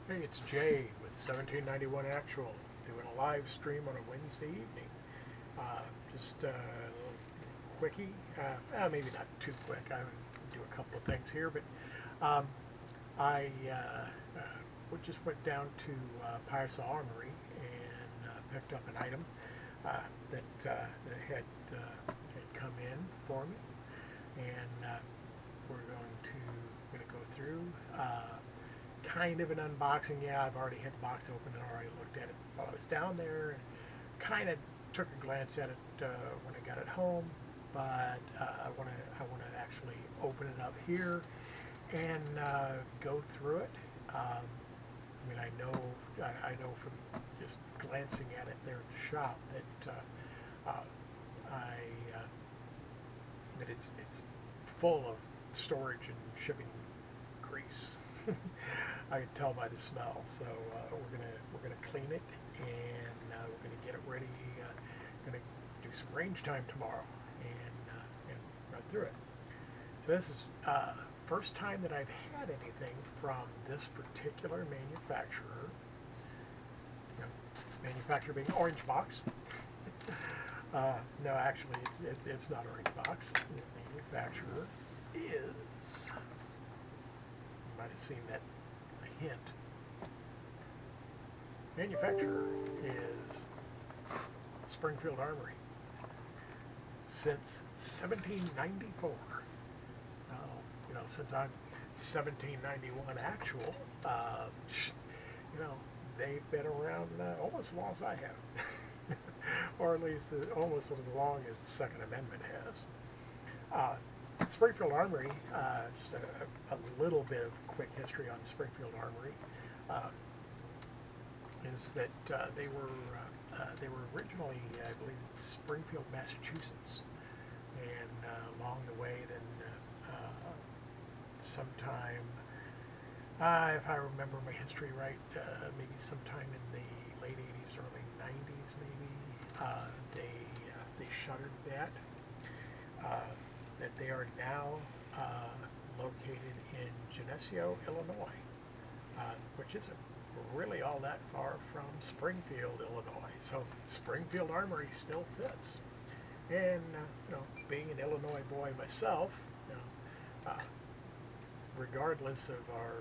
Hey, it's Jay with 1791 Actual, doing a live stream on a Wednesday evening. Uh, just a little quickie, maybe not too quick. I would do a couple of things here, but um, I just went down to Springfield Armory and picked up an item that had come in for me, and we're going to go through. Kind of an unboxing. Yeah, I've already had the box open and already looked at it while I was down there, and kind of took a glance at it when I got it home. But I want to actually open it up here and go through it. I mean, I know from just glancing at it there at the shop that I that it's full of storage and shipping grease. I can tell by the smell. So we're gonna clean it, and we're gonna get it ready. Gonna do some range time tomorrow, and run through it. So this is first time that I've had anything from this particular manufacturer. You know, manufacturer being Orange Box. No, actually, it's not Orange Box. The manufacturer is. You might have seen that hint. Manufacturer is Springfield Armory since 1794. Since I'm 1791 actual, you know, they've been around almost as long as I have, or at least almost as long as the Second Amendment has. Springfield Armory, just a little bit of quick history on Springfield Armory, is that they were originally, I believe, Springfield, Massachusetts, and along the way, then sometime, if I remember my history right, maybe sometime in the late 80s, early 90s, maybe they shuttered that. That they are now located in Geneseo, Illinois, which isn't really all that far from Springfield, Illinois. So Springfield Armory still fits. And being an Illinois boy myself, regardless of our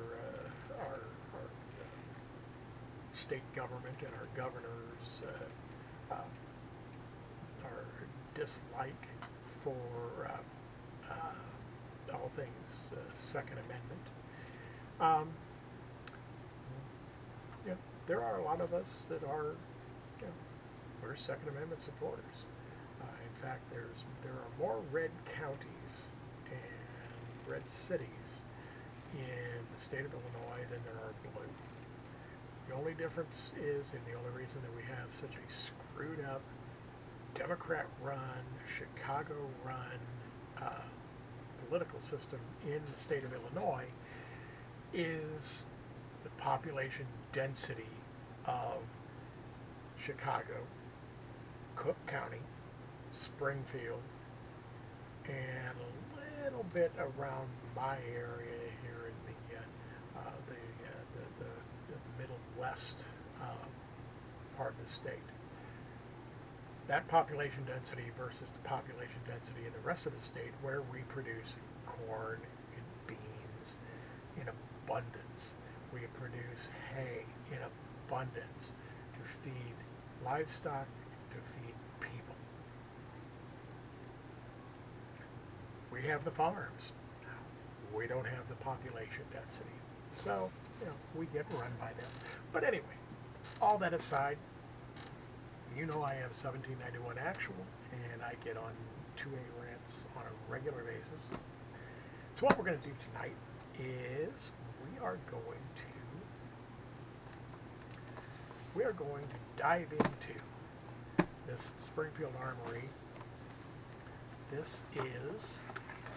state government and our governor's our dislike for all things Second Amendment. Um, there are a lot of us that are, we're Second Amendment supporters. In fact, there are more red counties and red cities in the state of Illinois than there are blue. The only difference is, and the only reason that we have such a screwed up Democrat-run, Chicago-run political system in the state of Illinois is the population density of Chicago, Cook County, Springfield, and a little bit around my area here in the middle west part of the state. That population density versus the population density in the rest of the state, where we produce corn and beans in abundance. We produce hay in abundance to feed livestock, to feed people. We have the farms. We don't have the population density. So, we get run by them. But anyway, all that aside, I am 1791 actual, and I get on 2A rants on a regular basis. So what we're going to do tonight is we are going to dive into this Springfield Armory. This is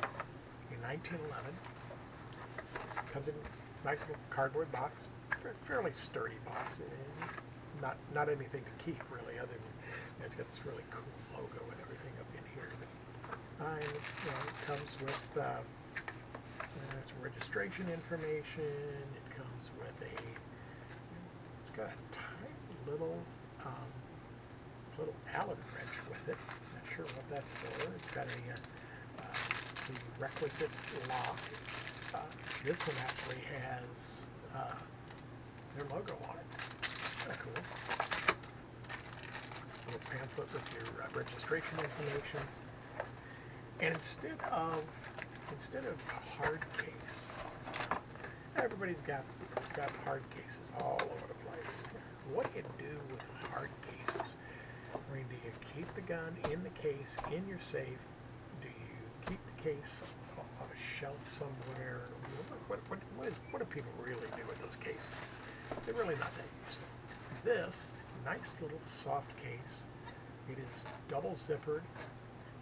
a 1911. Comes in a nice little cardboard box, fairly sturdy box. Not anything to keep really, other than it's got this really cool logo and everything up in here. It comes with some registration information. It comes with a It's got a tiny little Allen wrench with it. Not sure what that's for. It's got the requisite lock. This one actually has their logo on it. Kind of cool. A little pamphlet with your registration information. And instead of a hard case, everybody's got hard cases all over the place. What do you do with hard cases? I mean, do you keep the gun in the case in your safe? Do you keep the case on a shelf somewhere? What do people really do with those cases? They're really not that useful. This nice little soft case. It is double zippered.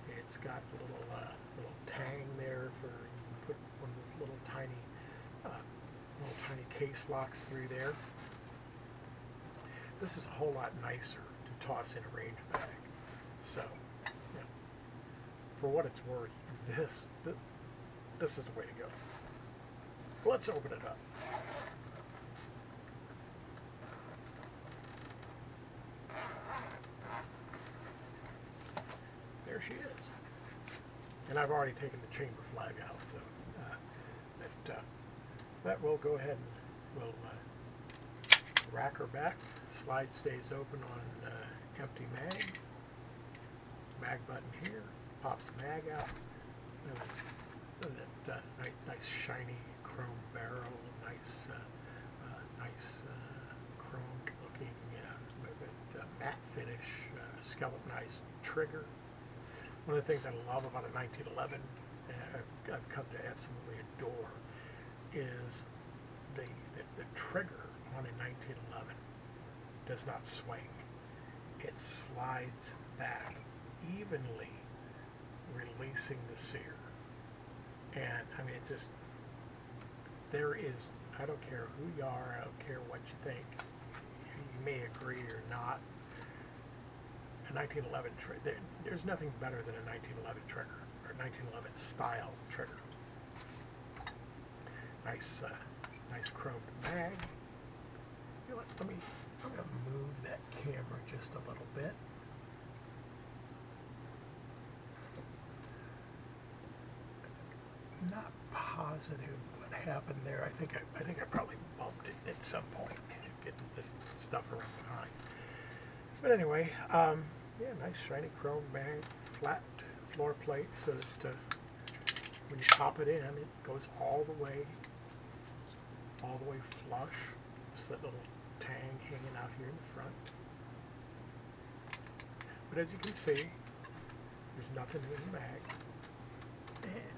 It's got a little tang there for you can put one of those little tiny case locks through there. This is a whole lot nicer to toss in a range bag. So, you know, for what it's worth, this is the way to go. Let's open it up. There she is. And I've already taken the chamber flag out, so that will go ahead and we'll rack her back. Slide stays open on empty mag. Mag button here. Pops the mag out. And that nice shiny chrome barrel. Nice chromed looking matte finish, skeletonized trigger. One of the things I love about a 1911, I've come to absolutely adore, is the trigger on a 1911 does not swing. It slides back evenly, releasing the sear. And I mean, it's just, there is, I don't care who you are, I don't care what you think, you may agree or not, a 1911 trigger, there's nothing better than a 1911 trigger, or 1911 style trigger. Nice chromed mag. You know what, I'm going to move that camera just a little bit. Not positive what happened there. I think I probably bumped it at some point, getting this stuff around behind. But anyway, yeah, nice shiny chrome mag, flat floor plate, so that when you pop it in, it goes all the way flush. Just that little tang hanging out here in the front. But as you can see, there's nothing in the mag. And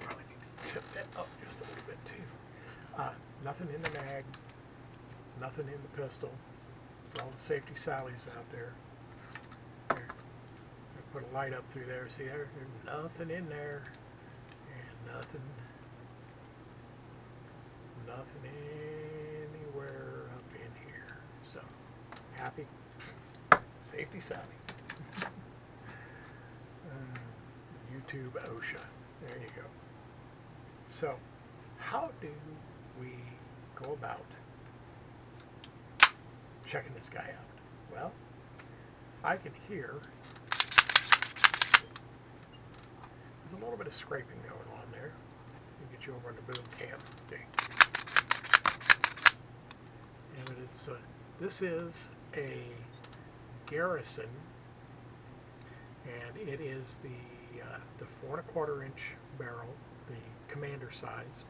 probably need to tip that up just a little bit too. Nothing in the mag, nothing in the pistol. For all the safety sallies out there. There. I put a light up through there. See there? There's nothing in there. And nothing anywhere up in here. So, happy. Safety savvy. YouTube OSHA. There you go. So, how do we go about checking this guy out? Well, I can hear there's a little bit of scraping going on there. Let me get you over on the boom cam. Okay. And it's this is a Garrison, and it is the 4 1/4 inch barrel, the commander size.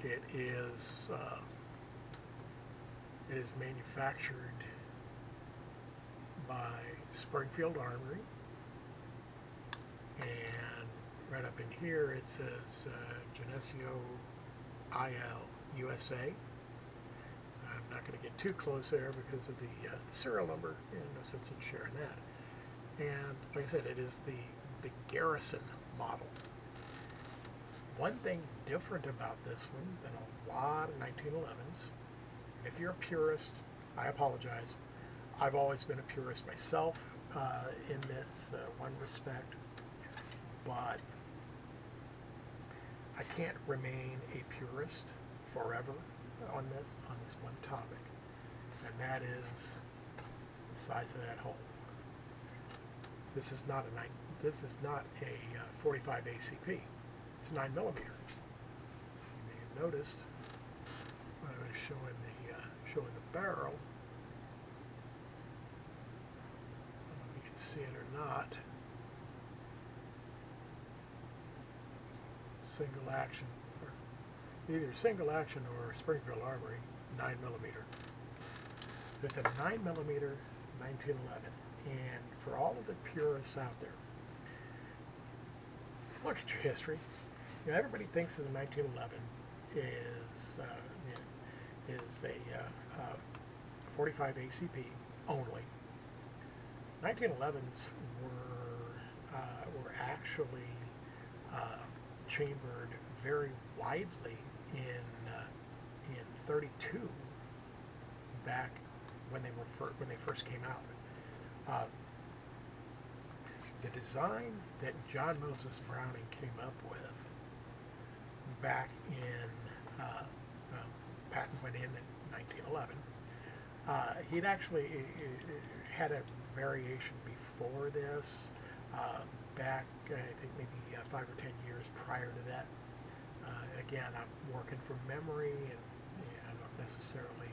It is manufactured by Springfield Armory, and right up in here it says Geneseo IL USA. I'm not going to get too close there because of the serial number, and no sense in sharing that. And like I said, it is the Garrison model. One thing different about this one than a lot of 1911s, if you're a purist, I apologize. I've always been a purist myself in this one respect, but I can't remain a purist forever. on this one topic, and that is the size of that hole. This is not a 45 ACP. It's a 9 millimeter. You may have noticed when I was showing the barrel. I don't know if you can see it or not. Single action, or either single action or Springfield Armory 9 millimeter. It's a 9 millimeter 1911, and for all of the purists out there, look at your history. You know, everybody thinks of the 1911 is a 45 ACP only. 1911s were actually chambered very widely in 32 back when they first came out. The design that John Moses Browning came up with back in patent went in 1911. He'd actually had a variation before this, back I think maybe 5 or 10 years prior to that. Again, I'm working from memory, and I don't necessarily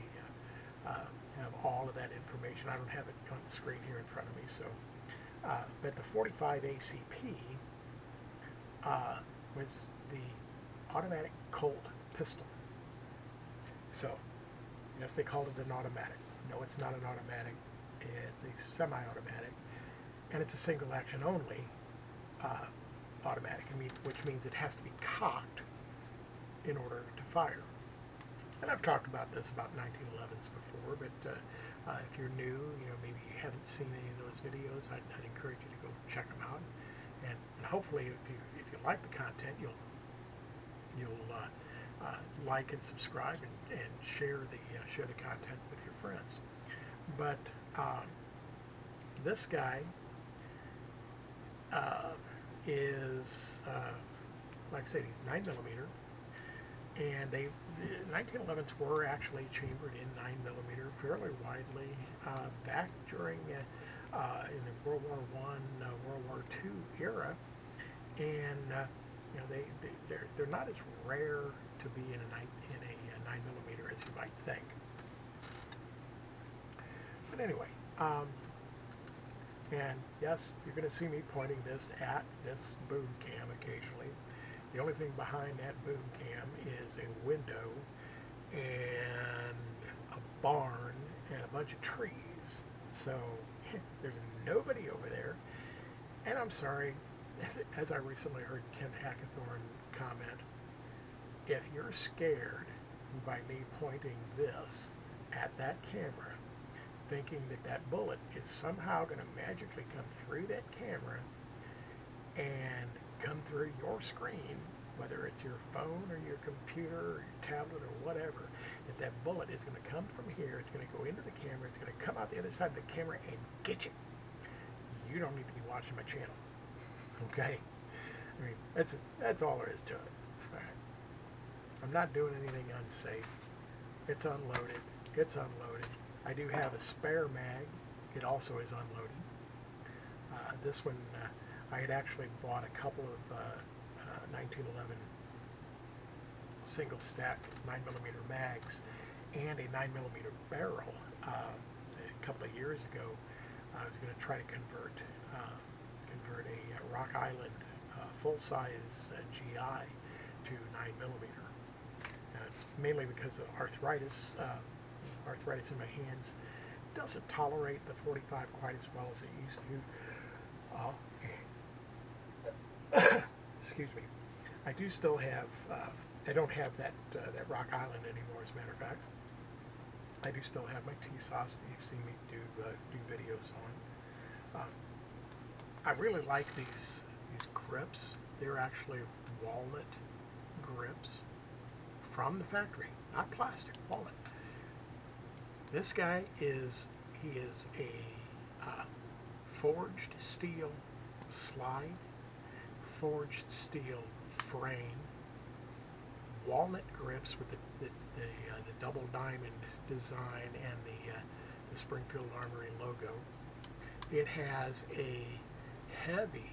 have all of that information. I don't have it on the screen here in front of me. So, but the 45 ACP was the automatic Colt pistol. So, yes, they called it an automatic. No, it's not an automatic. It's a semi-automatic, and it's a single action only automatic, which means it has to be cocked in order to fire. And I've talked about this about 1911s before, but if you're new, maybe you haven't seen any of those videos, I'd encourage you to go check them out, and hopefully if you like the content, you'll like and subscribe and share the content with your friends. But this guy is like I said, he's 9 millimeter, and the 1911s were actually chambered in 9 millimeter fairly widely back during in the World War I, World War II era, and they're not as rare to be in a 9 millimeter as you might think. But anyway, and yes, you're going to see me pointing this at this boom cam occasionally. The only thing behind that boom cam is a window and a barn and a bunch of trees. So there's nobody over there. And I'm sorry, as I recently heard Ken Hackathorn comment, if you're scared by me pointing this at that camera, thinking that bullet is somehow going to magically come through that camera and come through your screen, whether it's your phone or your computer or your tablet or whatever, that bullet is going to come from here, it's going to go into the camera, it's going to come out the other side of the camera and get you. You don't need to be watching my channel. Okay? I mean, that's all there is to it. All right. I'm not doing anything unsafe. It's unloaded. It's unloaded. I do have a spare mag. It also is unloaded. This one, I had actually bought a couple of 1911 single stack 9 millimeter mags and a 9 millimeter barrel a couple of years ago. I was going to try to convert a Rock Island full-size GI to 9 millimeter. It's mainly because of arthritis. Arthritis in my hands doesn't tolerate the 45 quite as well as it used to. Excuse me. I do still have. I don't have that Rock Island anymore. As a matter of fact, I do still have my T-sauce that you've seen me do videos on. I really like these grips. They're actually walnut grips from the factory, not plastic, walnut. This guy is a forged steel slide, forged steel frame, walnut grips with the double diamond design and the Springfield Armory logo. It has a heavy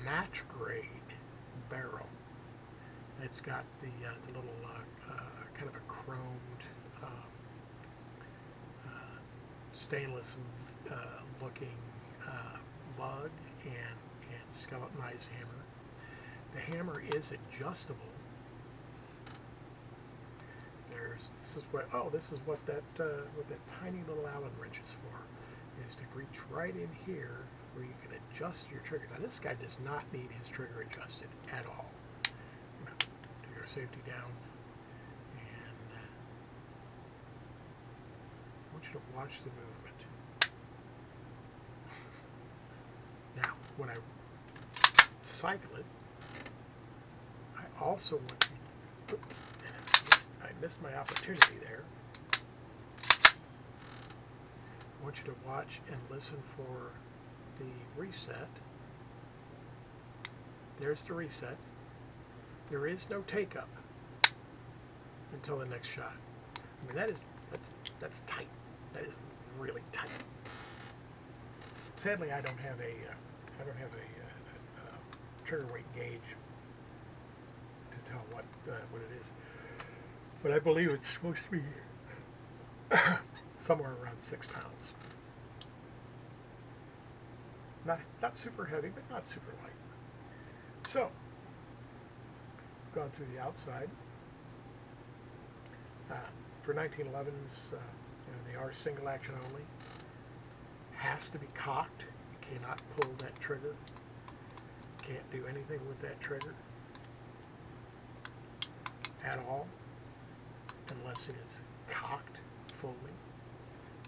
match grade barrel. It's got the little kind of a chromed stainless looking lug and skeletonized hammer. The hammer is adjustable. This is what that tiny little Allen wrench is for. Is to reach right in here where you can adjust your trigger. Now this guy does not need his trigger adjusted at all. Do your safety down, and I want you to watch the movement. Now, when I cycle it, I also want you. I missed my opportunity there. I want you to watch and listen for the reset. There's the reset. There is no take up until the next shot. I mean, that's tight. That is really tight. Sadly, I don't have a trigger weight gauge to tell what it is, but I believe it's supposed to be somewhere around 6 pounds. Not super heavy, but not super light. So, gone through the outside. For 1911s, they are single action only. Has to be cocked. You cannot pull that trigger. Can't do anything with that trigger at all unless it is cocked fully.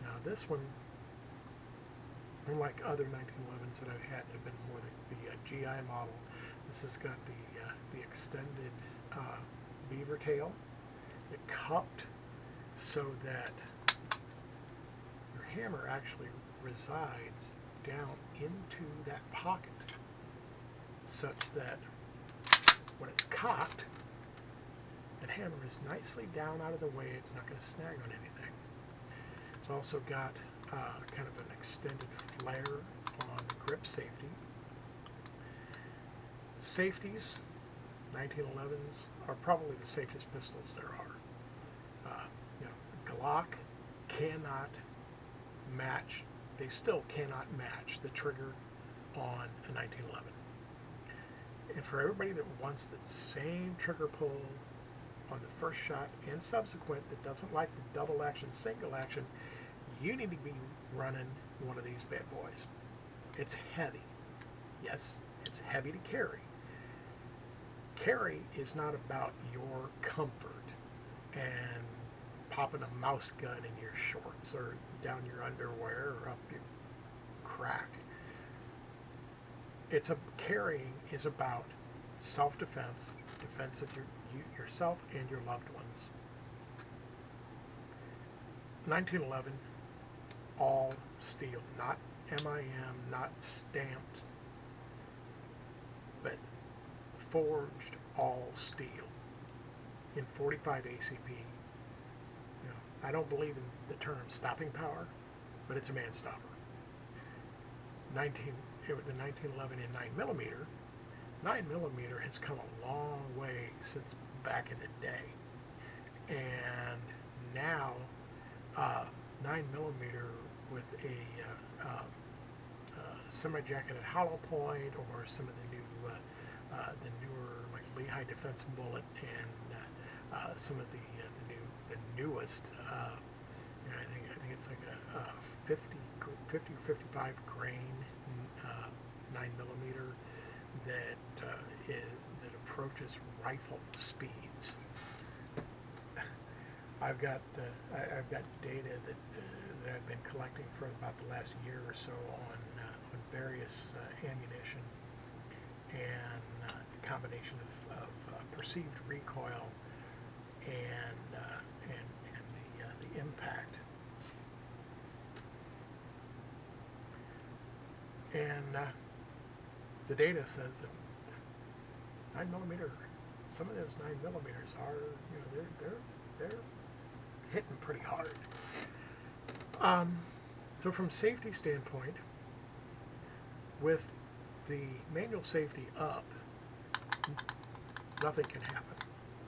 Now this one, unlike other 1911s that I've had that have been more the GI model, this has got the extended beaver tail. It cupped so that your hammer actually resides down into that pocket, such that when it's cocked, that hammer is nicely down out of the way. It's not going to snag on anything. It's also got kind of an extended flare on the grip safety. Safeties, 1911s, are probably the safest pistols there are. Glock cannot match, they still cannot match the trigger on a 1911. And for everybody that wants the same trigger pull on the first shot and subsequent, that doesn't like the double action, single action, you need to be running one of these bad boys. It's heavy. Yes, it's heavy to carry. Carry is not about your comfort and popping a mouse gun in your shorts or down your underwear or up your crack. Carrying is about self-defense, defense of yourself and your loved ones. 1911, all steel, not MIM, not stamped, but forged all steel in 45 ACP. I don't believe in the term stopping power, but it's a man stopper. The 1911 in 9mm. 9mm has come a long way since back in the day, and now 9mm with a semi-jacketed hollow point, or some of the newer like Lehigh Defense bullet, and some of the newest. I think it's like a 50 or 55 grain 9mm that approaches rifle speeds. I've got data that I've been collecting for about the last year or so on various ammunition and the combination of perceived recoil and the impact. And the data says that 9mm some of those 9mm are, they're hitting pretty hard. So from safety standpoint, with the manual safety up, nothing can happen,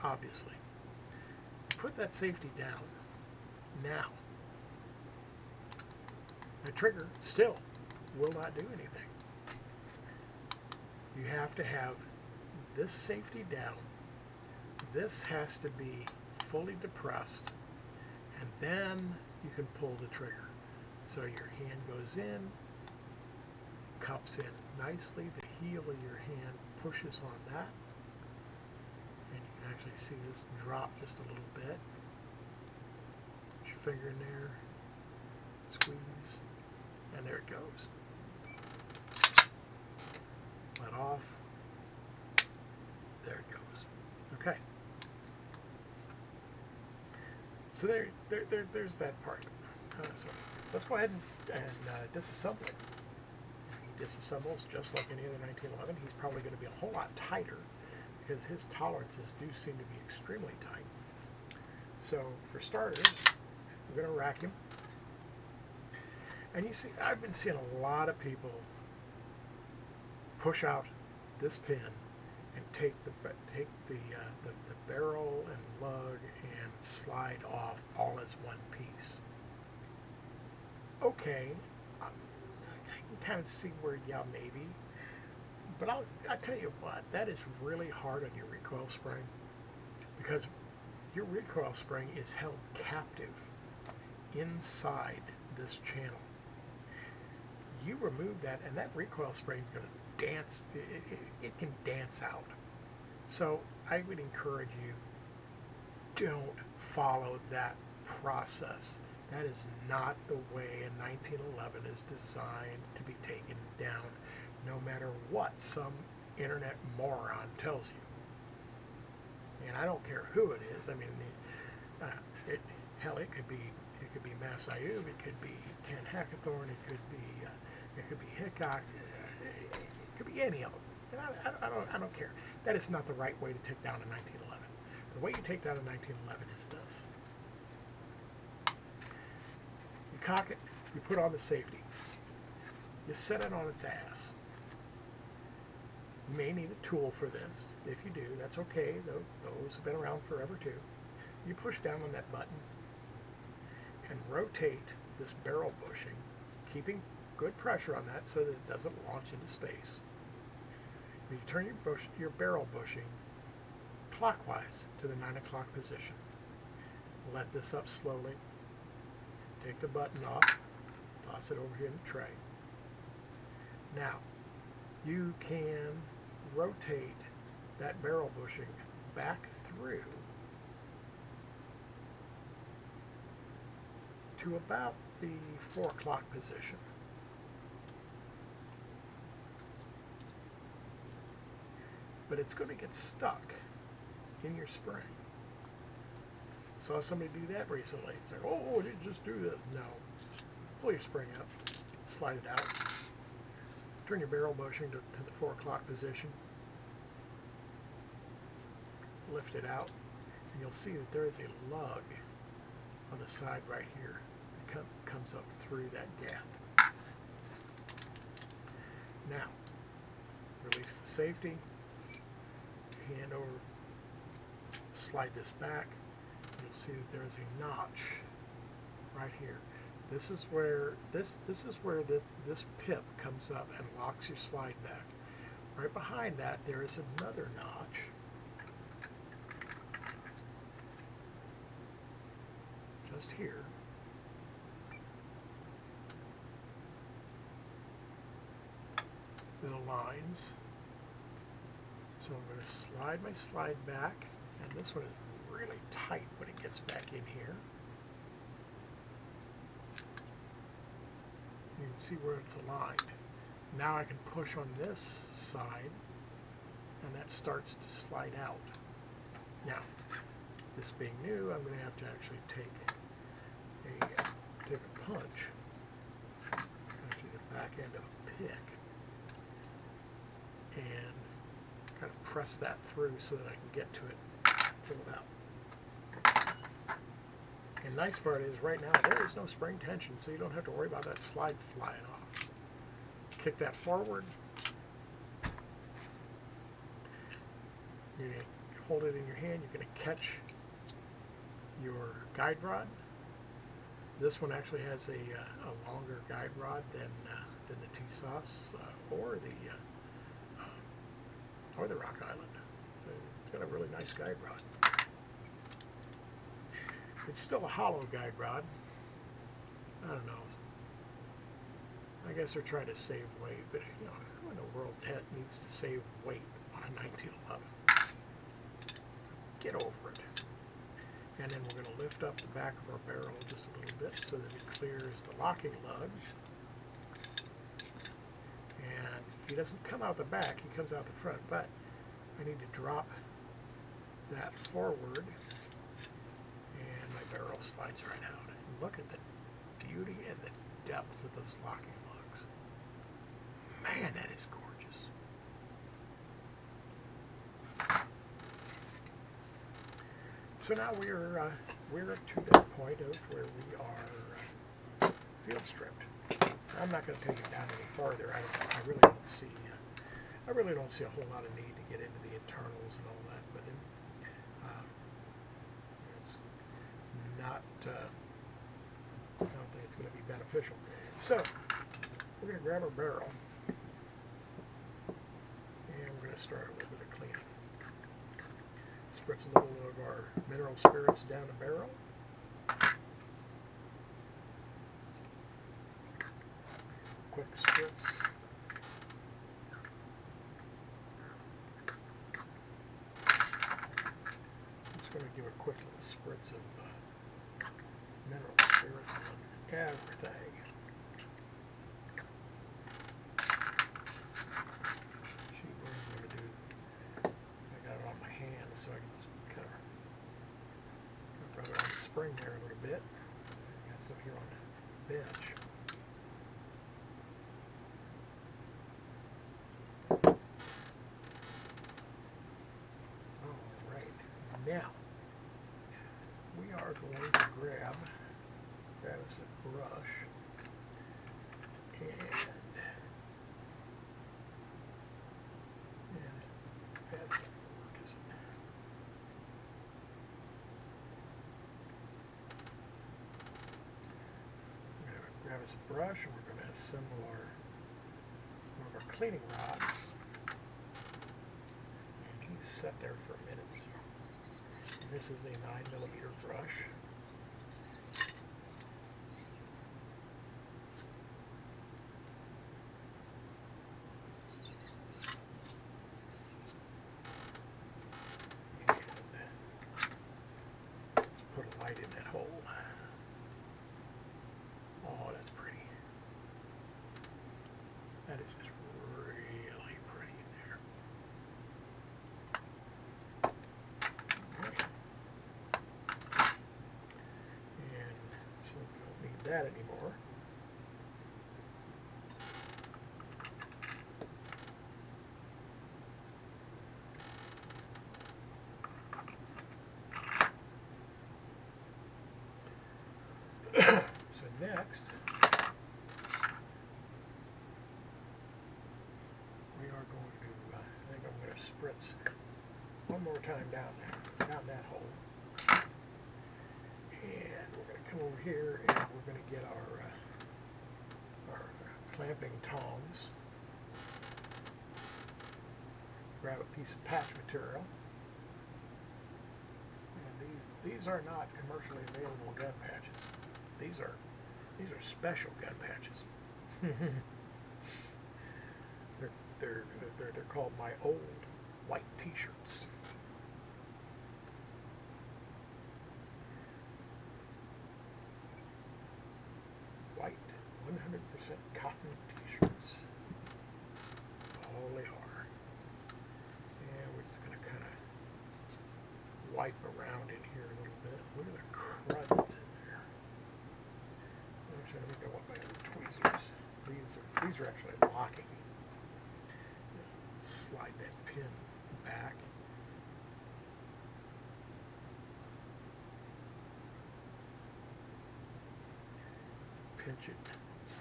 obviously. Put that safety down now. The trigger still will not do anything. You have to have this safety down. This has to be fully depressed, and then you can pull the trigger. So your hand goes in, cups in nicely, the heel of your hand pushes on that, and you can actually see this drop just a little bit. Put your finger in there, squeeze, and there it goes. Let off, there it goes. Okay. So there's that part. So let's go ahead and disassemble it. He disassembles just like any other 1911. He's probably going to be a whole lot tighter because his tolerances do seem to be extremely tight. So for starters, we're going to rack him. And you see, I've been seeing a lot of people push out this pin and take the barrel and lug and slide off all as one piece. Okay, I can kind of see where, yeah, maybe. But I'll tell you what, that is really hard on your recoil spring, because your recoil spring is held captive inside this channel. You remove that, and that recoil spring is going to dance. It can dance out. So I would encourage you, don't follow that process. That is not the way a 1911 is designed to be taken down, no matter what some internet moron tells you. And I don't care who it is. I mean, hell, it could be Mass Ayub, it could be Ken Hackathorn, it could be Hickok, it could be any of them. And I don't care. That is not the right way to take down a 1911. The way you take down a 1911 is this. You cock it, you put on the safety, you set it on its ass. You may need a tool for this. If you do, that's okay. Those have been around forever too. You push down on that button and rotate this barrel bushing, keeping good pressure on that so that it doesn't launch into space. You turn your barrel bushing clockwise to the 9 o'clock position. Let this up slowly. Take the button off. Toss it over here in the tray. Now, you can rotate that barrel bushing back through to about the 4 o'clock position. But it's going to get stuck in your spring. Saw somebody do that recently. It's like, oh, did you just do this? No. Pull your spring up, slide it out, turn your barrel bushing to the 4 o'clock position, lift it out, and you'll see that there is a lug on the side right here that comes up through that gap. Now, release the safety, hand over, slide this back, and you'll see that there is a notch right here. This is where this pip comes up and locks your slide back. Right behind that there is another notch. Just here. That aligns. So I'm going to slide my slide back, and this one is really tight when it gets back in here. You can see where it's aligned. Now I can push on this side, and that starts to slide out. Now, this being new, I'm going to have to actually take a punch, actually the back end of a pick, and kind of press that through so that I can get to it, pull it out. And the nice part is right now there is no spring tension, so you don't have to worry about that slide flying off. Kick that forward. You're going to hold it in your hand. You're going to catch your guide rod. This one actually has a longer guide rod than the TSOS or the Rock Island. So it's got a really nice guide rod. It's still a hollow guide rod. I don't know. I guess they're trying to save weight, but you know, who in the world needs to save weight on a 1911? Get over it. And then we're going to lift up the back of our barrel just a little bit so that it clears the locking lugs. And he doesn't come out the back, he comes out the front, but I need to drop that forward and my barrel slides right out. And look at the beauty and the depth of those locking lugs. Man, that is gorgeous. So now we're to that point of where we are field stripped. I'm not going to take it down any farther. I really don't see a whole lot of need to get into the internals and all that, but it's not. I don't think it's going to be beneficial. So we're going to grab our barrel and we're going to start a little bit of cleaning. Spritz a little of our mineral spirits down the barrel. Quick spritz. Just going to give a quick little spritz of mineral spirits on everything. Gee, what I'm going to do? I got it on my hand, so I can just kind of rub it on the spring there a little bit. I got some here on the bench. Now, we are going to grab us a brush and that's not going to work, is it? We're going to grab us a brush and we're going to assemble one of our cleaning rods. And he's set there for a minute. So. This is a 9mm brush. And let's put a light in that hole. Oh, that's pretty. That is just really pretty in there. Okay. So we don't need that anymore. So next, we are going to, I think I'm going to spritz one more time down that hole. And we're going to come over here and we're going to get our clamping tongs. Grab a piece of patch material. And these are not commercially available gun patches. These are special gun patches. they're called my old white T-shirts. White 100% cotton T-shirts. All they are. And we're just going to kind of wipe around in here a little bit. Look at the crud that's in there. Actually, let me go up my other tweezers. These are actually locking. Slide that pin back. Pinch it,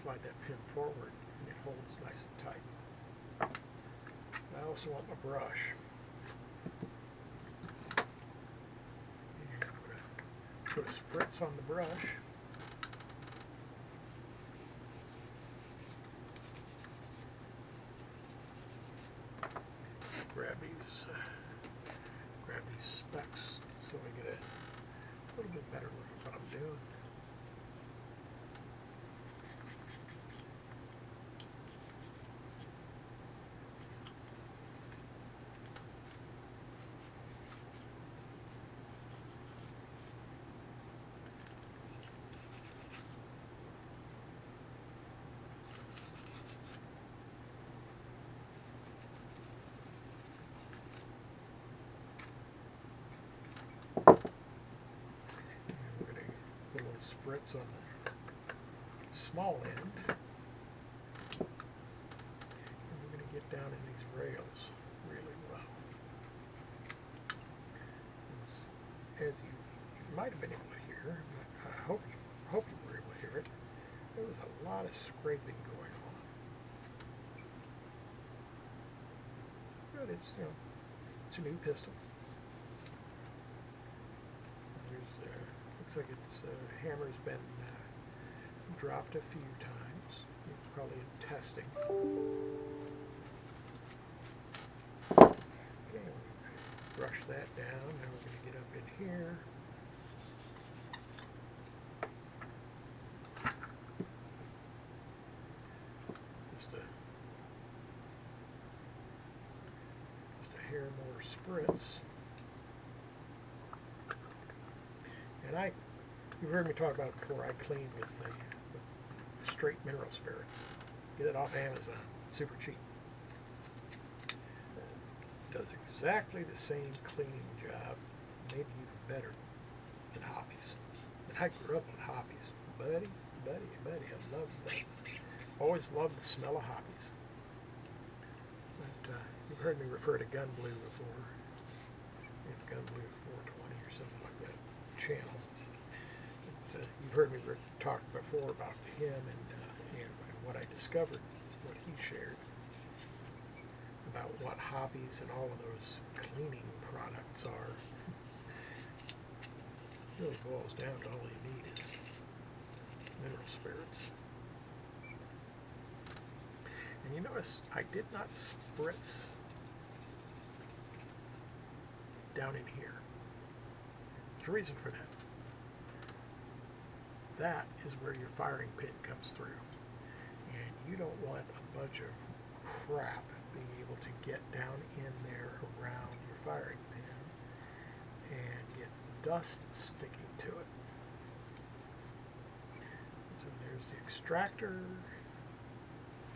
slide that pin forward, and it holds nice and tight. I also want my brush. And put a spritz on the brush. Grab these specks so I get a little bit better look at what I'm doing. Spritz on the small end, and we're going to get down in these rails really well. As you might have been able to hear, I hope you were able to hear it, there was a lot of scraping going on. But it's, you know, it's a new pistol. Looks like its hammer's been dropped a few times, probably in testing. Okay, we'll brush that down. Now we're going to get up in here. Just a hair more spritz. And you've heard me talk about it before, I clean with straight mineral spirits. Get it off Amazon, super cheap. Does exactly the same cleaning job, maybe even better than Hobbies. And I grew up on Hobbies. Buddy, I loved them. Always loved the smell of Hobbies. But you've heard me refer to Gun Blue before. It's Gun Blue 420 or something like that channel. You've heard me talk before about him and what I discovered, what he shared about what Hobbies and all of those cleaning products are. It really boils down to all you need is mineral spirits. And you notice I did not spritz down in here. There's a reason for that. That is where your firing pin comes through. And you don't want a bunch of crap being able to get down in there around your firing pin and get dust sticking to it. So there's the extractor.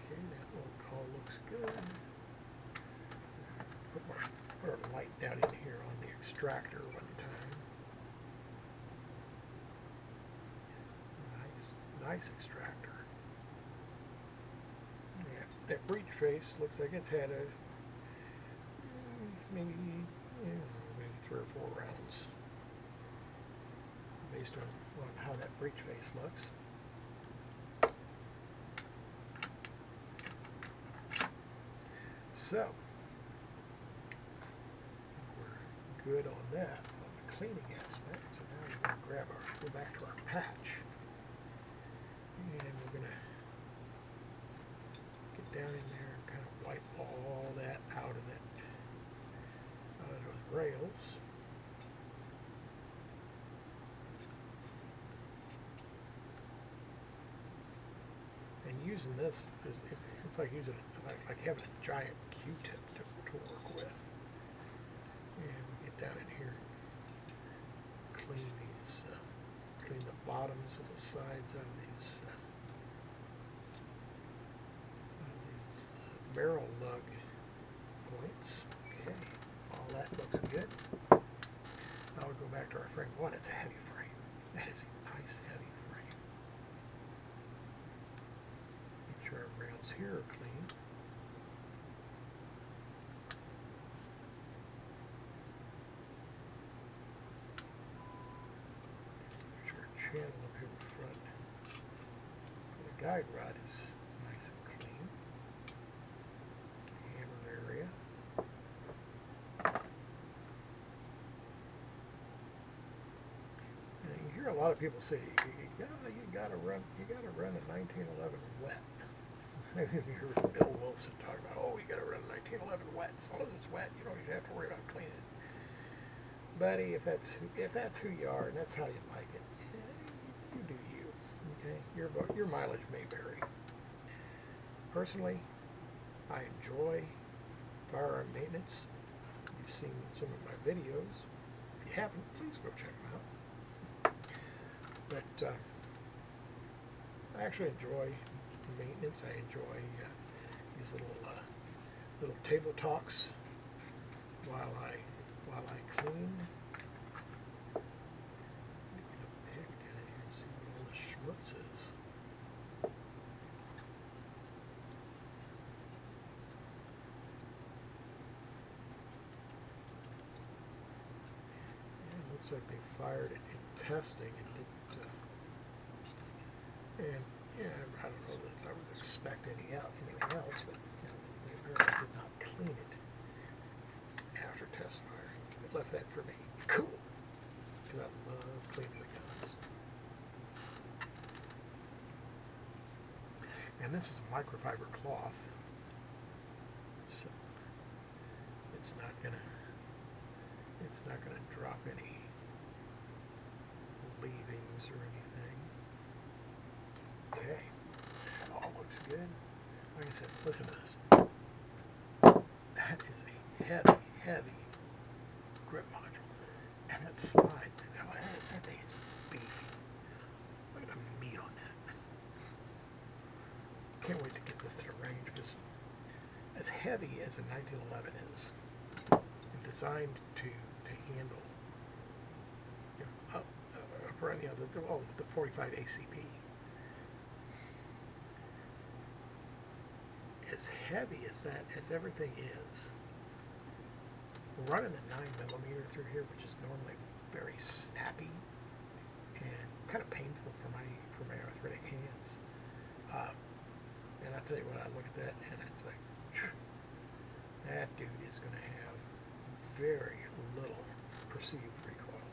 Okay, that all looks good. Put our light down in here on the extractor one time. Nice extractor. Yeah, that breech face looks like it's had maybe 3 or 4 rounds, based on how that breech face looks. So we're good on that, on the cleaning aspect. So now we're going to go back to our patch. And we're going to get down in there and kind of wipe all that out of those rails. And using this it's like like having a giant Q-tip to work with. And we get down in here, clean the bottoms and the sides out of these barrel lug points. Okay, all that looks good. Now we'll go back to our frame 1. It's a heavy frame. That is a nice heavy frame. Make sure our rails here are clean. panel up here in front. The guide rod is nice and clean. Hammer area. And you hear a lot of people say, you gotta run a 1911 wet. Maybe you heard Bill Wilson talk about, oh, you gotta run a 1911 wet. As long as it's wet, you don't even have to worry about cleaning it. Buddy, if that's who you are and that's how you like it, you do you. Okay, your mileage may vary. Personally, I enjoy firearm maintenance. You've seen some of my videos. If you haven't, please go check them out. But I actually enjoy maintenance. I enjoy these little table talks while I clean. Get a pick down here and see what all the SMOOTZ is. Yeah, it looks like they fired it in testing and didn't. And yeah, I don't know that I would expect anything else, but they apparently did not clean it after test firing. It left that for me. Cool. Because I love cleaning the guns. And this is a microfiber cloth, so it's not gonna drop any leavings or anything. Okay, all looks good. Like I said, listen to this. That is a heavy grip module, and that slide, that thing is beefy. Look at the meat on that. Can't wait to get this to the range, because as heavy as a 1911 is, and designed to handle, the 45 ACP. As heavy as everything is, running a 9mm through here, which is normally very snappy and kind of painful for my arthritic hands. And I tell you what, I look at that and it's like, that dude is going to have very little perceived recoil.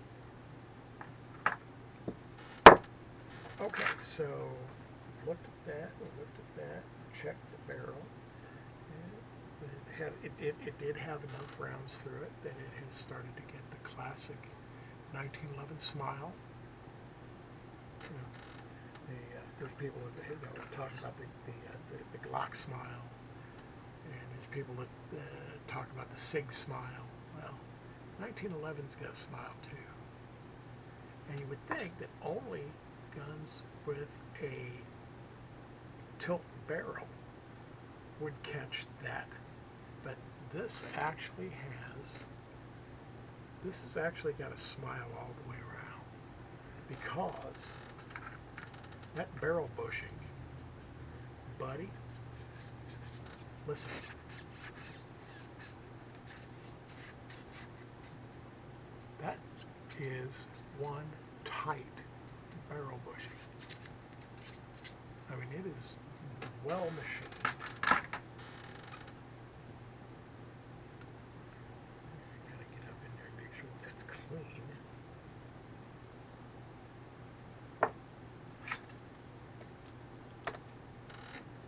Okay, so looked at that, checked the barrel. It did have enough rounds through it that it has started to get the classic 1911 smile. There's people that talk about the Glock smile, and there's people that talk about the SIG smile. Well, 1911's got a smile too, and you would think that only guns with a tilt barrel would catch that. But this has actually got a smile all the way around, because that barrel bushing, buddy, listen, that is one tight barrel bushing. I mean, it is well machined. Clean.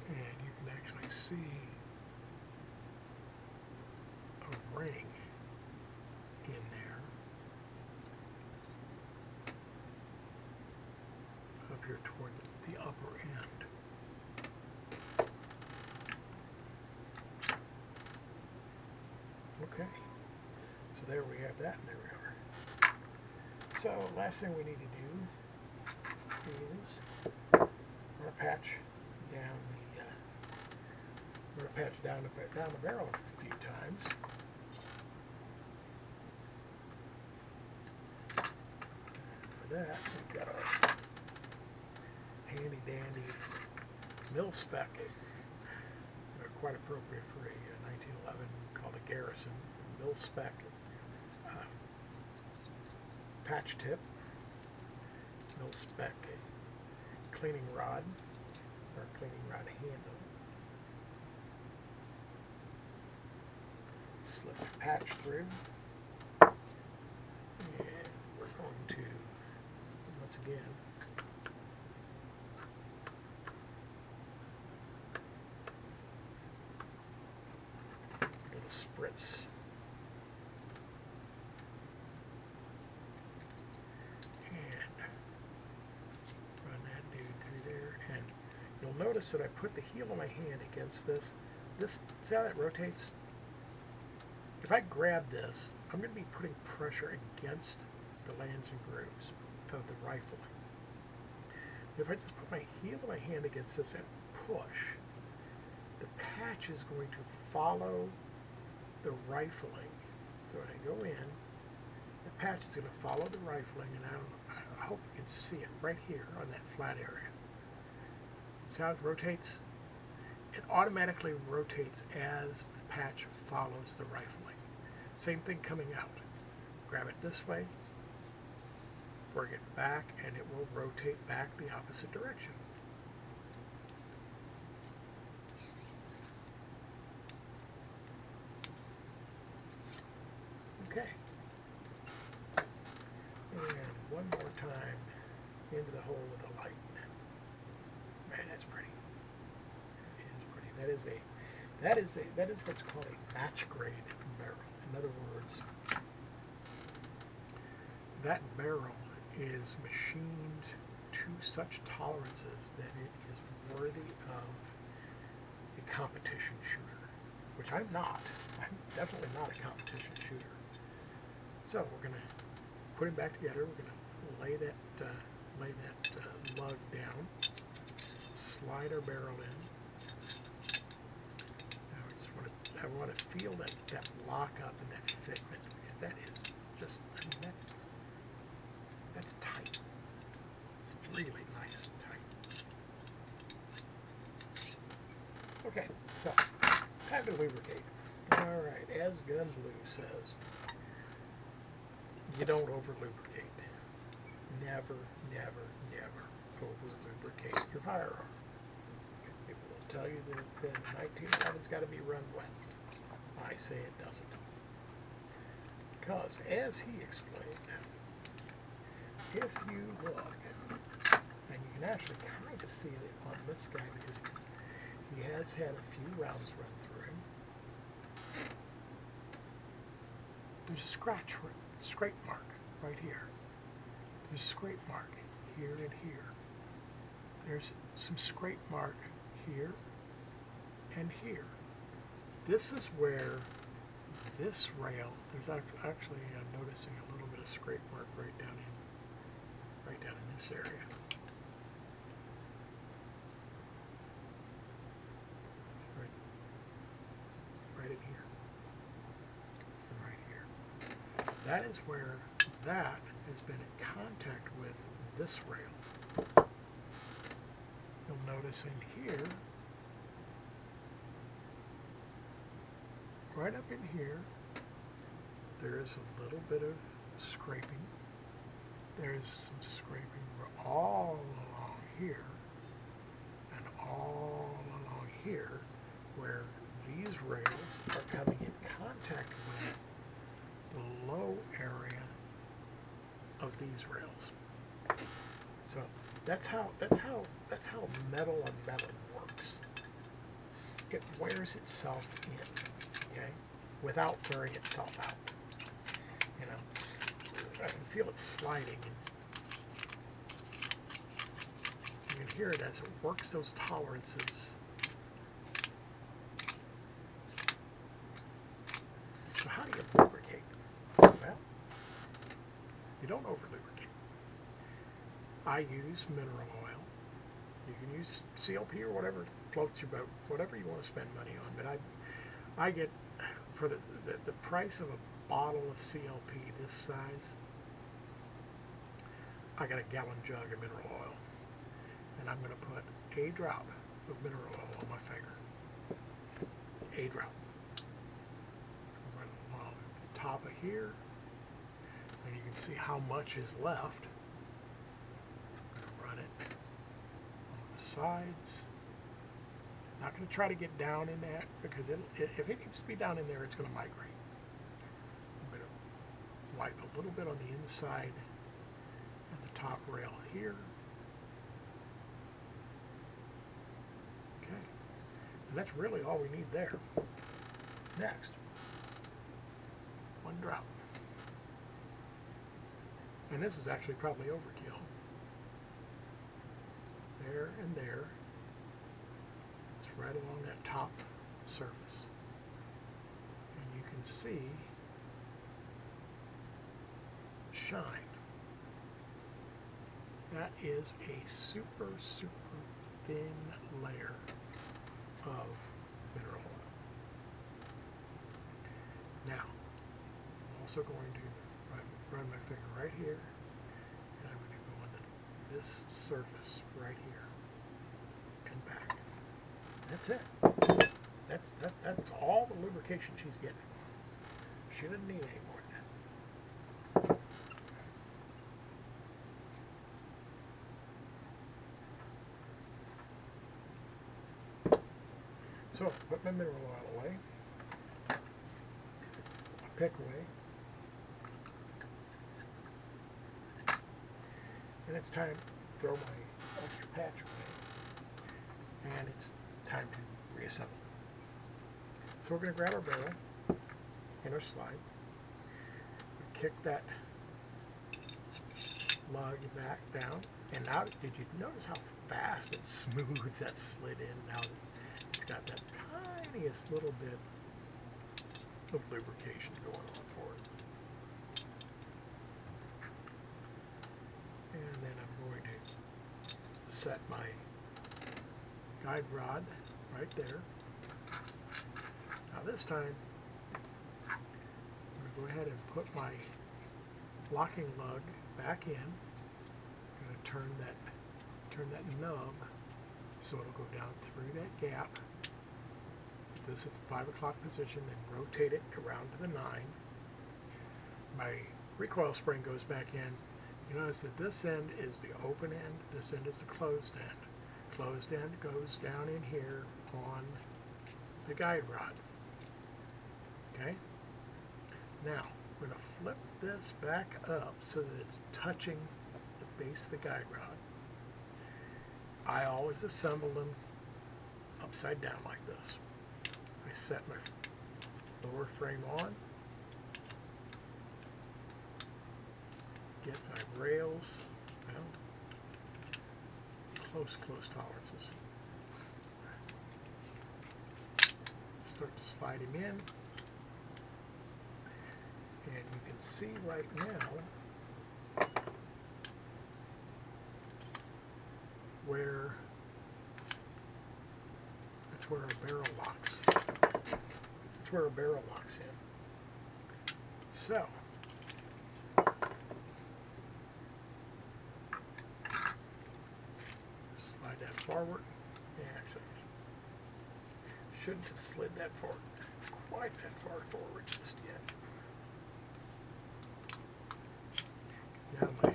And you can actually see a ring in there up here toward the upper end. Okay, so there we have that, and there we are. So last thing we need to do is we're going to patch down the barrel a few times. For that, we've got our handy dandy mil-spec, quite appropriate for a 1911 called a Garrison, mil-spec patch tip. mil-spec cleaning rod, or cleaning rod handle. Slip the patch through, and we're going to, once again, little spritz. You'll notice that I put the heel of my hand against this. See how that rotates? If I grab this, I'm going to be putting pressure against the lands and grooves of the rifling. If I just put my heel of my hand against this and push, the patch is going to follow the rifling. So when I go in, the patch is going to follow the rifling, and I hope you can see it right here on that flat area. See how it rotates? It automatically rotates as the patch follows the rifling. Same thing coming out. Grab it this way, bring it back, and it will rotate back the opposite direction. Okay. And one more time into the hole with the light. Man, that's pretty. It is pretty. That is what's called a match grade barrel. In other words, that barrel is machined to such tolerances that it is worthy of a competition shooter, which I'm not. I'm definitely not a competition shooter. So we're going to put him back together. We're going to lay that lug down, slide our barrel in. I want to feel that lock up and that fitment, because that is just, I mean, that's tight. It's really nice and tight. Okay, so time to lubricate. All right, as Gun Blue says, you don't over lubricate. Never, never, never over lubricate your firearm. People will tell you that the 1911's got to be run wet. I say it doesn't. Because, as he explained, if you look, and you can actually kind of see it on this guy because he has had a few rounds run through him, there's a scrape mark right here. There's a scrape mark here and here. There's some scrape mark here and here. This is where this rail, there's actually I'm noticing a little bit of scrape mark right down in this area. Right in here. And right here. That is where that has been in contact with this rail. You'll notice in here, right up in here, there is a little bit of scraping. There's some scraping all along here and all along here, where these rails are coming in contact with the low area of these rails. So that's how metal on metal works. It wears itself in, okay, without wearing itself out. You know, I can feel it sliding, and you can hear it as it works those tolerances. So how do you lubricate? Well, you don't over lubricate. I use mineral oil. You can use CLP or whatever floats your boat, whatever you want to spend money on. But I get, for the price of a bottle of CLP this size, I got a gallon jug of mineral oil, and I'm going to put a drop of mineral oil on my finger. A drop. Right along the top of here, and you can see how much is left. sides. Not going to try to get down in that because if it needs to be down in there, it's going to migrate. I'm going to wipe a little bit on the inside of the top rail here. Okay, and that's really all we need there. Next, one drop. And this is actually probably overkill. There and there. It's right along that top surface. And you can see shine. That is a super, super thin layer of mineral oil. Now, I'm also going to run my finger right here, and I'm going to go on this surface right here and back. That's it. That's all the lubrication she's getting. She doesn't need any more than that. So, put my mineral oil away. Pick away. And it's time to throw my extra patch away. And it's time to reassemble. So we're going to grab our barrel and our slide. Kick that lug back down. And now, did you notice how fast and smooth that slid in? Now it's got that tiniest little bit of lubrication going on for it. And then I'm going to set my guide rod right there. Now this time, I'm going to go ahead and put my locking lug back in. I'm going to turn that nub so it'll go down through that gap. Put this at the 5 o'clock position, then rotate it around to the 9. My recoil spring goes back in. You notice that this end is the open end, this end is the closed end. Closed end goes down in here on the guide rod. Okay? Now, we're going to flip this back up so that it's touching the base of the guide rod. I always assemble them upside down like this. I set my lower frame on, get my rails, well, close tolerances. Start to slide him in, and you can see right now where that's where our barrel locks. That's where our barrel locks in. So slide that forward. Actually, shouldn't have slid that forward quite that far forward just yet. Now my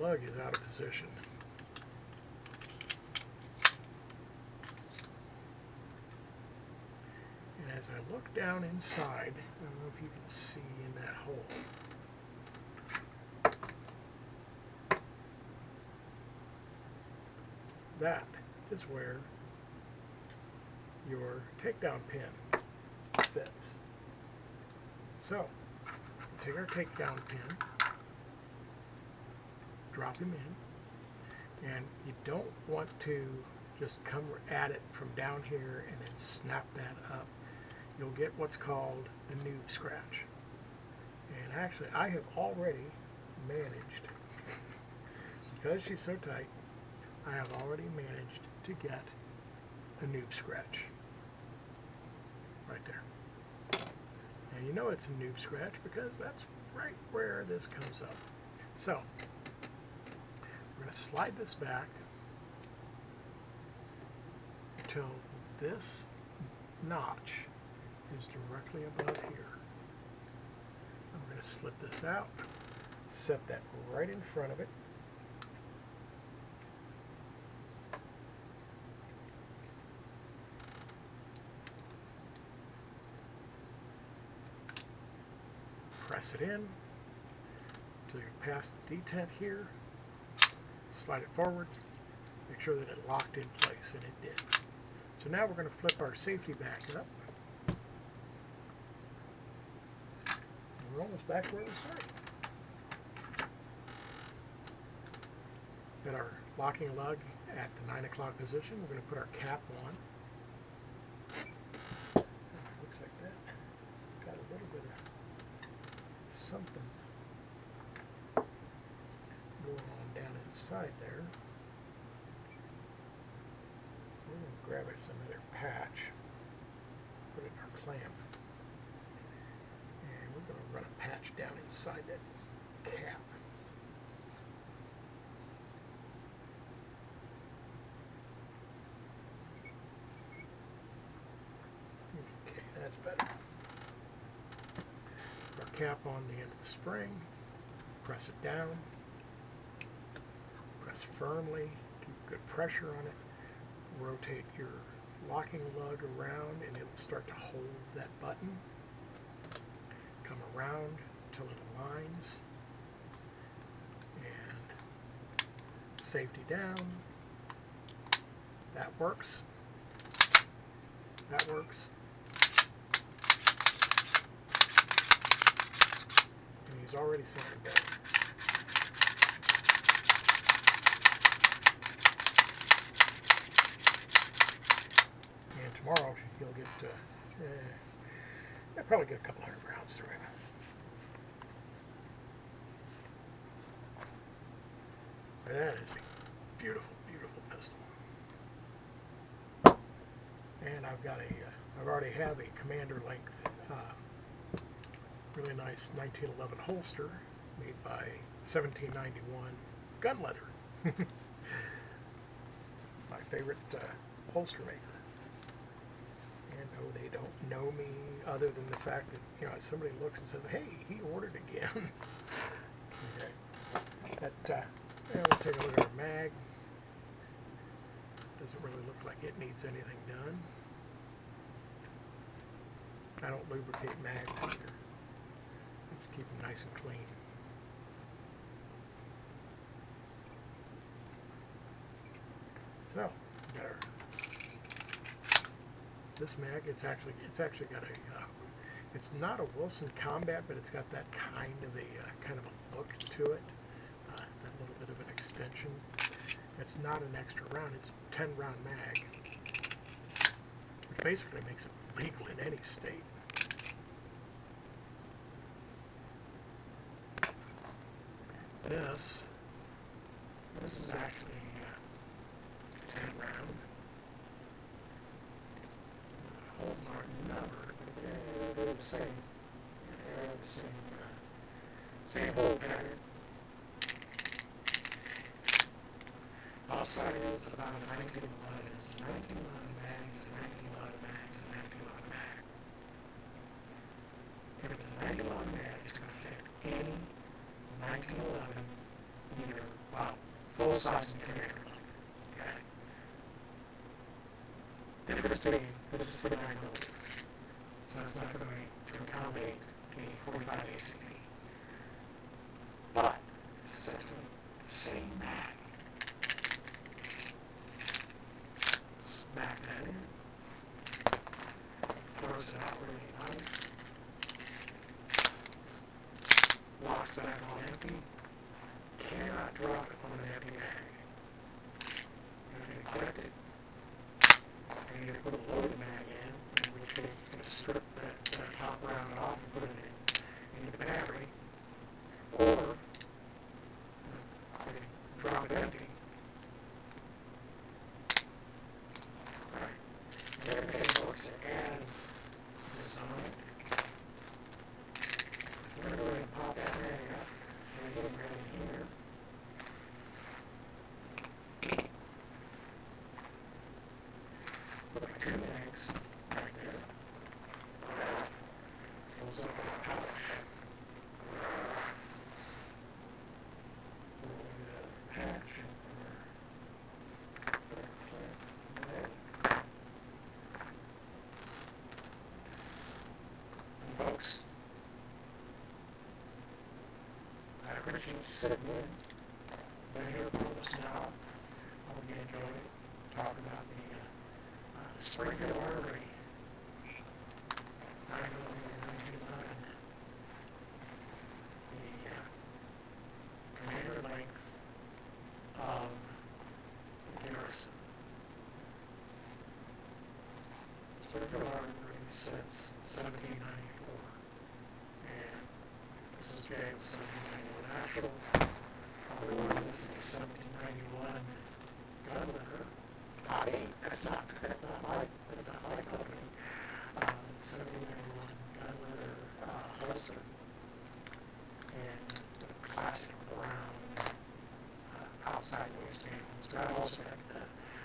lug is out of position. And as I look down inside, I don't know if you can see in that hole. That is where your takedown pin fits. So, take our takedown pin, drop him in, and you don't want to just come at it from down here and then snap that up. You'll get what's called a noob scratch. And actually, I have already managed, because she's so tight, I have already managed to get a noob scratch right there. And you know it's a noob scratch because that's right where this comes up. So, we're going to slide this back until this notch is directly above here. And we're going to slip this out, set that right in front of it. press it in until you're past the detent here. Slide it forward. Make sure that it locked in place, and it did. So now we're going to flip our safety back up. And we're almost back where we started. Got our locking lug at the 9 o'clock position. We're going to put our cap on. Looks like that. Got a little bit of something going on down inside there. We're going to grab us another patch, put it in our clamp, and we're going to run a patch down inside that cap. Okay, that's better. Put our cap on the end of the spring, press it down, press firmly, keep good pressure on it. Rotate your locking lug around and it'll start to hold that button. Come around till it aligns. And safety down. That works. That works. And he's already sounding better. Tomorrow you'll get, you'll probably get a couple hundred rounds through him. But that is a beautiful, beautiful pistol. And I've got I've already have a commander length, really nice 1911 holster made by 1791 gun leather. My favorite holster maker. And no, they don't know me other than the fact that, you know, somebody looks and says, hey, he ordered again. Okay. We'll take a look at our mag. Doesn't really look like it needs anything done. I don't lubricate mags either. Just keep them nice and clean. So, we got our this mag, it's actually got a, it's not a Wilson Combat, but it's got that kind of a look to it, that little bit of an extension. It's not an extra round, it's a 10 round mag, which basically makes it legal in any state. This is actually 10 round. Holes aren't numbered, but they're the same. They're the same hole pattern. Outside is about 1911. It's 1911 mags, 1911 mags, and 1911 mag. If it's a 1911 mag, it's going to fit any 1911 either, full size and commander. Okay. Difference being, this is for 9mm, so it's not going to accommodate the 45 ACP. But it's essentially the same mag. Smack that in. Throws it out really nice. Locks back on empty. Cannot drop it on an empty mag. You're going to collect it. And you're going to put a loaded mag in which case it's going to strip that top round off and put it into the battery. Or drop it empty. Alright. And everything looks as designed. We're going to go ahead and pop that mag up and get it right in here. Put my 2 mags appreciate you sitting in. Been here for almost an hour. I hope you enjoyed it. Talking about the Springfield Armory 9mm 929. The commander length of the Garrison. Springfield Armory since 1794. And this is James 1791 actual. This is 1791 gun leather. That's not my company. 1791 gun leather holster. And the classic brown outside waistband holster.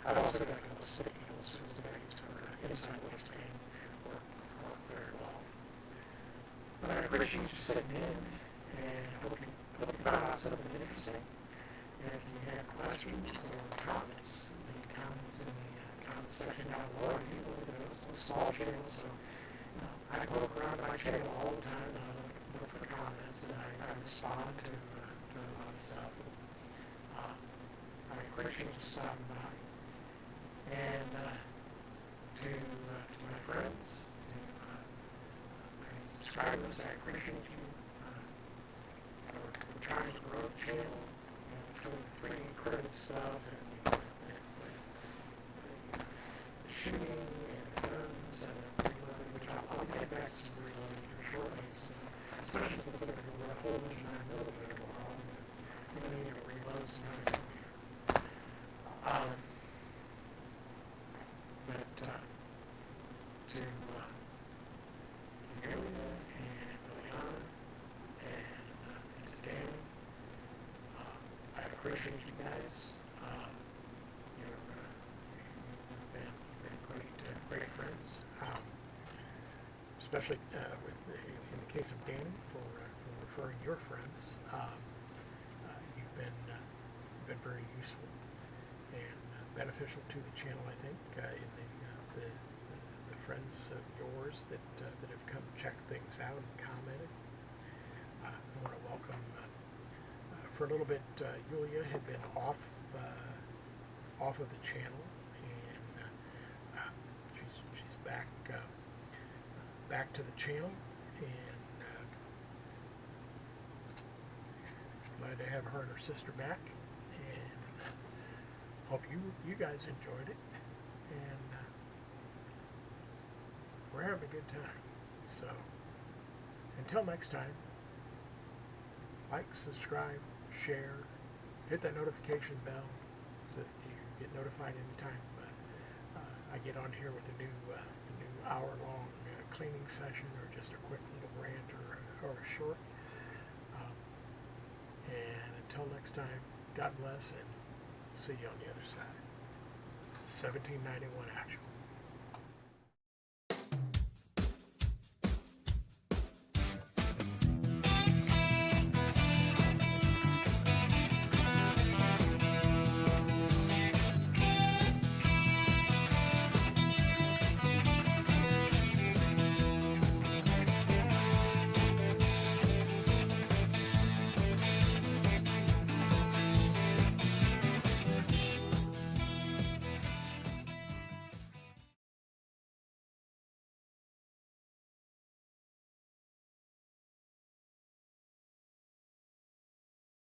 I've also got a couple sticky holsters that I use for inside waistband. Work very well. But I appreciate you sitting in, and hope you found out something interesting. And if you have questions or comments, leave comments in the comments section down below. I do look at those small channels, so I look around my channel all the time, and I look for comments, and I respond to a lot of stuff. I appreciate you stopping by. And to my friends, to my subscribers, I appreciate you. We're trying to grow the channel, between the 3D printed stuff and the shooting and the guns and the reloading, which I'll get back to some reloading here shortly, especially since I'm going to run a whole bunch of 9mm tomorrow. I'm going to need to reload some 9mm. But to Amelia and Liliana and to Danny, I appreciate you guys. You've been great friends, especially in the case of Danny for referring your friends. You've been very useful and beneficial to the channel, I think, in the friends of yours that have come check things out and commented. I want to welcome. For a little bit, Yulia had been off of the channel, and she's back to the channel, and glad to have her and her sister back, and hope you guys enjoyed it, and we're having a good time. So until next time, like, subscribe, share, hit that notification bell so that you get notified anytime I get on here with a new hour-long cleaning session, or just a quick little rant or a short. And until next time, God bless, and see you on the other side. 1791 actual.